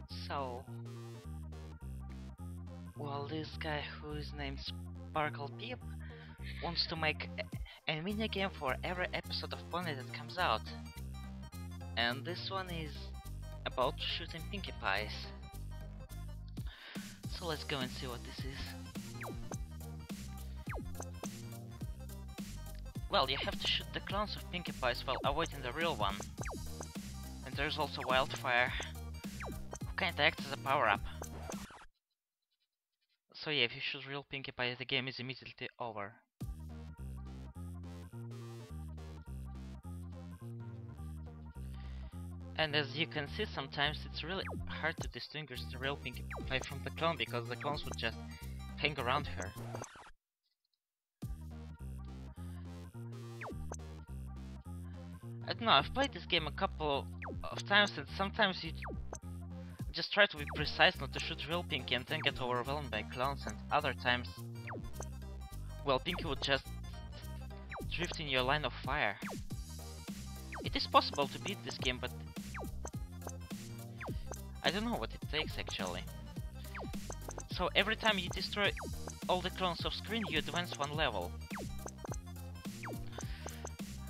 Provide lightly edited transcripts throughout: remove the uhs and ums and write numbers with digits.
So, well, this guy who is named Sparkle Peep wants to make a minigame for every episode of Pony that comes out. And this one is about shooting Pinkie Pies. So let's go and see what this is. Well, you have to shoot the clones of Pinkie Pies while avoiding the real one. And there's also Wildfire, who kinda acts as a power-up. So yeah, if you shoot real Pinkie Pie, the game is immediately over. And as you can see, sometimes it's really hard to distinguish the real Pinkie Pie from the clone, because the clones would just hang around her. I don't know, I've played this game a couple of times, and sometimes you just try to be precise not to shoot real Pinkie and then get overwhelmed by clones, and other times, well, Pinkie would just drift in your line of fire. It is possible to beat this game, but I don't know what it takes actually. So every time you destroy all the clones off screen, you advance one level.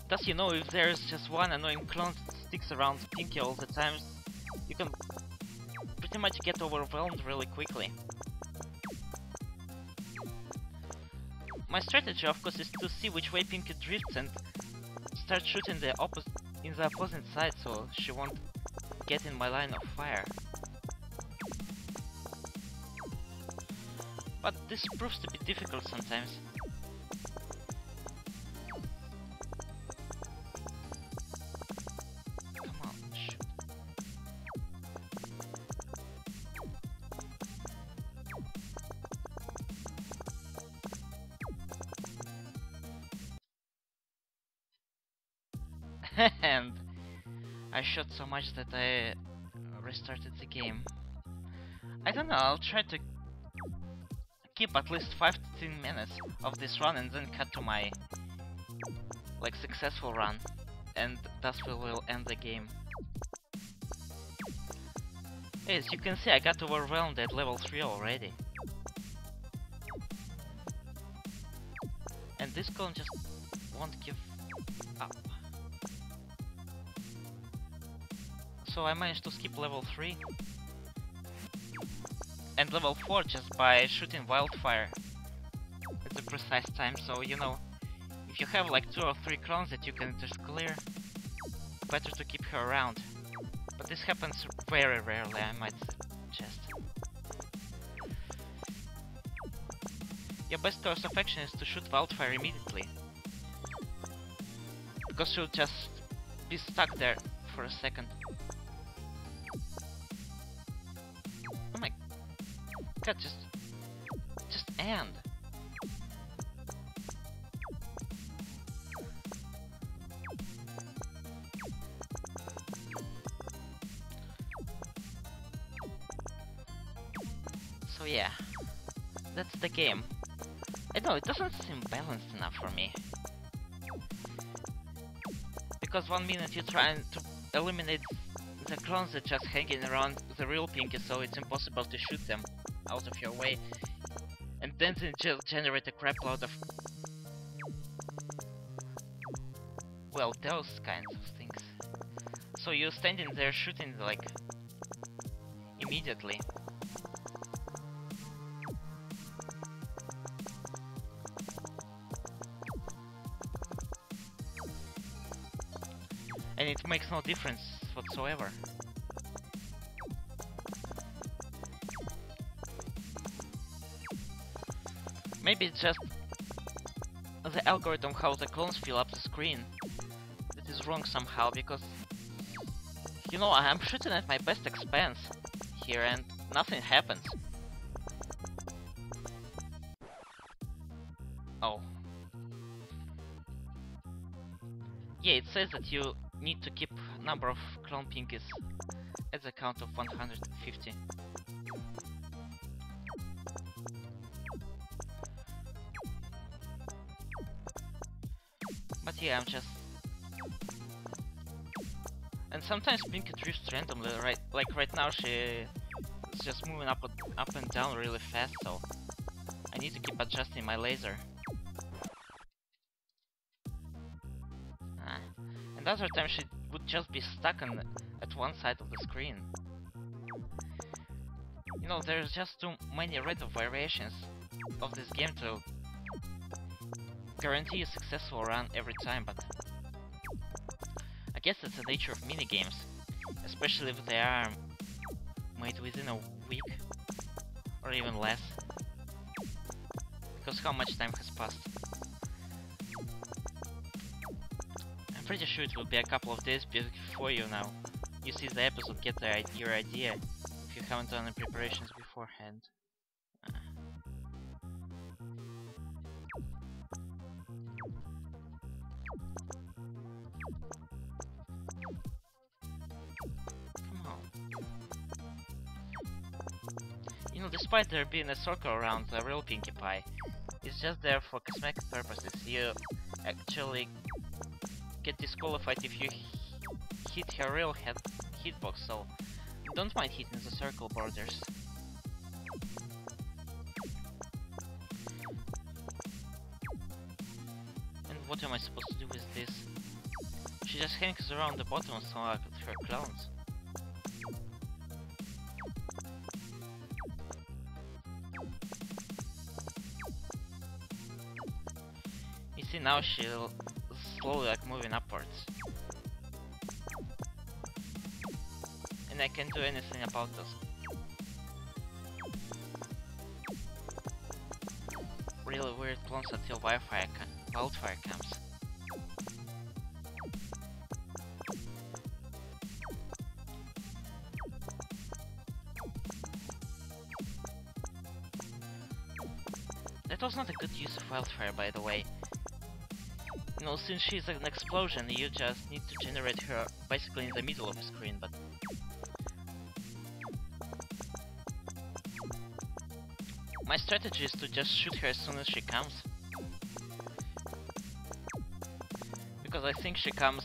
Thus, you know, if there's just one annoying clone that sticks around Pinkie all the time, you can pretty much get overwhelmed really quickly. My strategy, of course, is to see which way Pinkie drifts and start shooting the opposite side, so she won't get in my line of fire. But this proves to be difficult sometimes. Come on, shoot. And I shot so much that I restarted the game. I don't know, I'll try to keep at least 5 to 10 minutes of this run and then cut to my successful run, and thus we will end the game. As you can see, I got overwhelmed at level 3 already. And this clone just won't give up. So I managed to skip level 3 and level 4 just by shooting Wildfire at the precise time. So, you know, if you have like 2 or 3 clones that you can just clear, better to keep her around. But this happens very rarely, I might suggest. Your best course of action is to shoot Wildfire immediately, because she'll just be stuck there for a second. Oh my god, just end. So yeah, that's the game. I know, it doesn't seem balanced enough for me. Because 1 minute you're trying to eliminate the clones that just hanging around the real Pinkie, so it's impossible to shoot them out of your way. And then they just generate a crap load of... well, those kinds of things. So you're standing there shooting like... immediately. And it makes no difference whatsoever. Maybe it's just the algorithm how the clones fill up the screen that is wrong somehow, because, you know, I'm shooting at my best expense here and nothing happens. Oh. Yeah, it says that you need to keep number of clone Pinkies at the count of 150. But yeah, I'm just... and sometimes Pinkie drifts randomly, right? Like right now she it's just moving up and down really fast, so I need to keep adjusting my laser. And other times she would just be stuck at one side of the screen. You know, there's just too many random variations of this game to guarantee a successful run every time, but I guess that's the nature of minigames, especially if they are made within a week or even less, because how much time has passed? I'm pretty sure it will be a couple of days before you see the episode, get your idea, if you haven't done the preparations beforehand. Come on. You know, despite there being a circle around the real Pinkie Pie, it's just there for cosmetic purposes. You actually get disqualified if you hit her real hitbox, so don't mind hitting the circle borders. And what am I supposed to do with this? She just hangs around the bottom so I could her clowns. You see, now she's slowly moving upwards. And I can't do anything about this. Really weird clones until wildfire comes. That was not a good use of wildfire, by the way. You know, since she's an explosion, you just need to generate her basically in the middle of the screen, but my strategy is to just shoot her as soon as she comes. Because I think she comes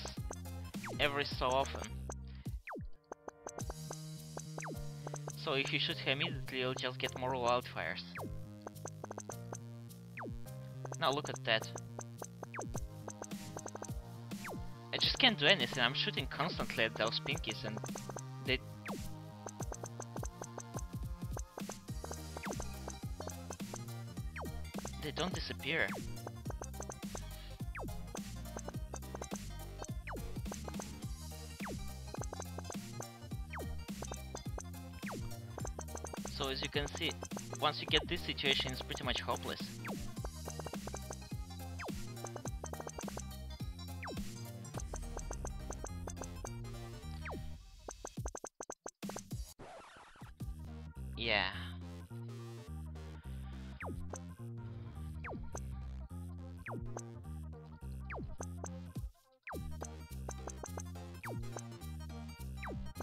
every so often. So if you shoot her immediately, you'll just get more wildfires. Now look at that. I just can't do anything. I'm shooting constantly at those Pinkies and they don't disappear. So as you can see, once you get this situation, it's pretty much hopeless. Yeah.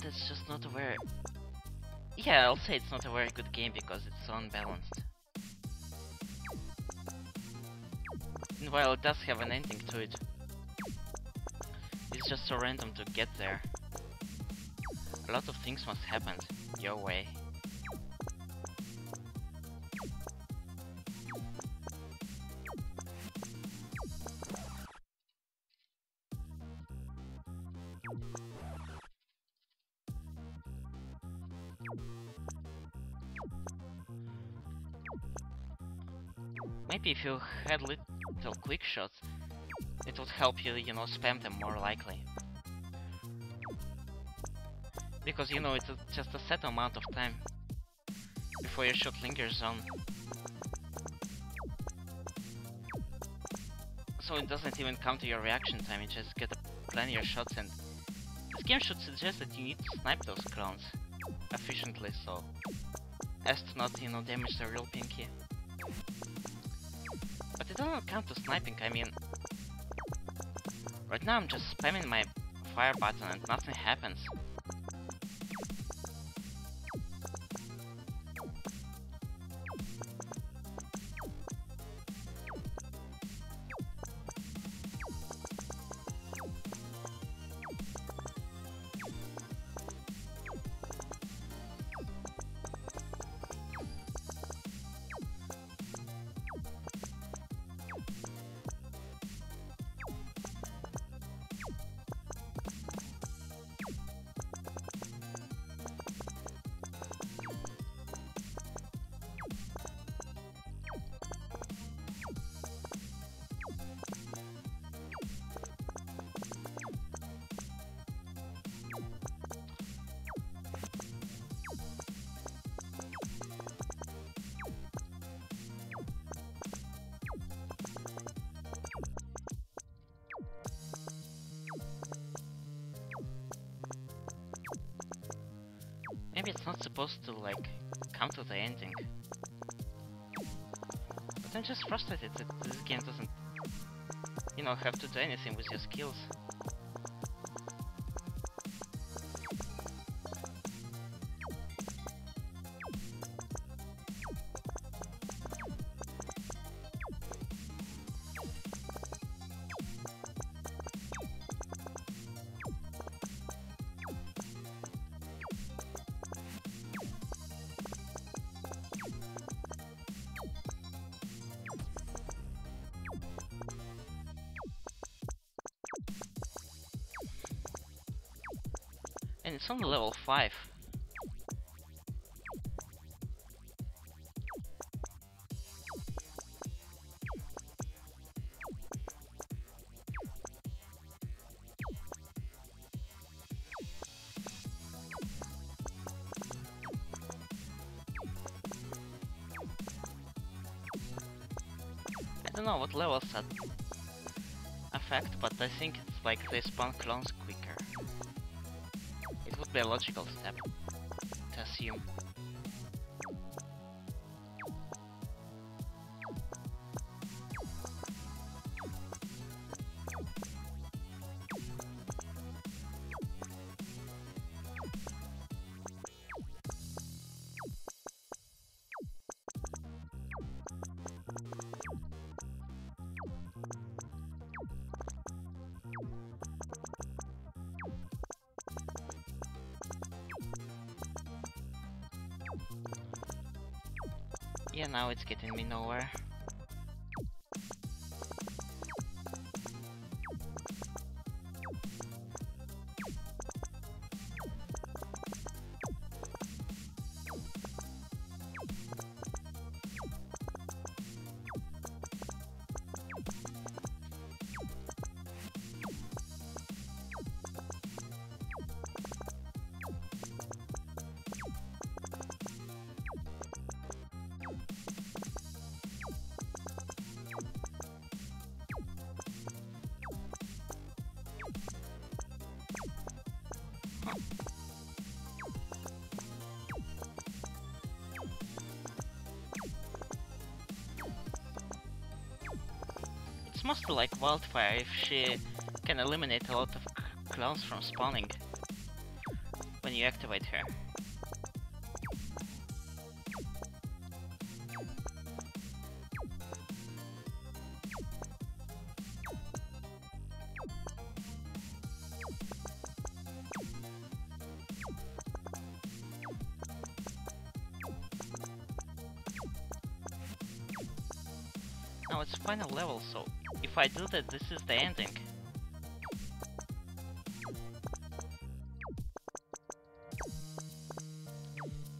That's just not a very... Yeah, I'll say it's not a very good game because it's so unbalanced. And while it does have an ending to it, it's just so random to get there. A lot of things must happen your way. Maybe if you had little quick shots, it would help you, you know, spam them more likely. Because, you know, it's just a set amount of time before your shot lingers on. So it doesn't even count to your reaction time, you just get plenty of shots, and this game should suggest that you need to snipe those clones efficiently, so as to not, you know, damage the real Pinkie. But it doesn't count to sniping. I mean, right now I'm just spamming my fire button and nothing happens. Maybe it's not supposed to, like, come to the ending. But I'm just frustrated that this game doesn't, you know, have to do anything with your skills. And it's only level 5. I don't know what levels that affect, but I think it's like they spawn clones quicker. It would be a logical step to assume. Yeah, now it's getting me nowhere. It's mostly like Wildfire if she can eliminate a lot of clones from spawning when you activate her. Now it's final level, so if I do that, this is the ending.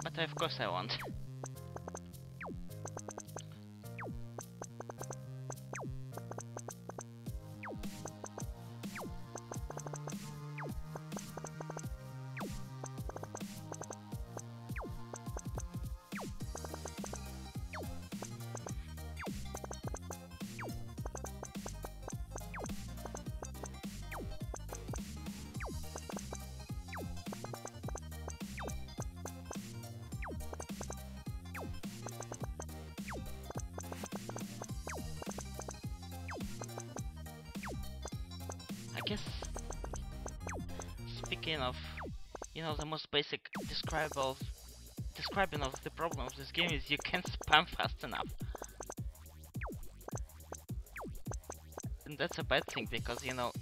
But of course I won't. I guess, speaking of, you know, the most basic describing of the problem of this game is you can't spam fast enough. And that's a bad thing because, you know,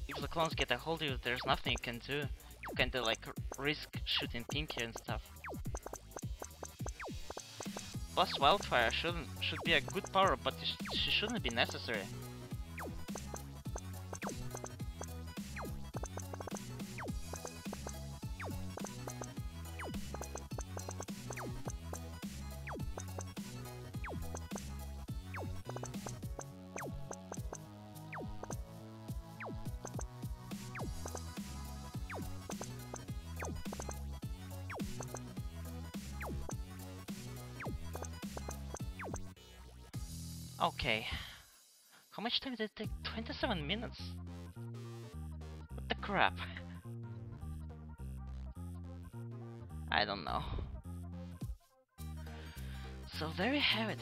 if the clones get a hold of you, there's nothing you can do to kinda like risk shooting Pinkie and stuff. Plus Wildfire should be a good power, but she shouldn't be necessary. Okay. How much time did it take? 27 minutes? What the crap? I don't know. So there you have it.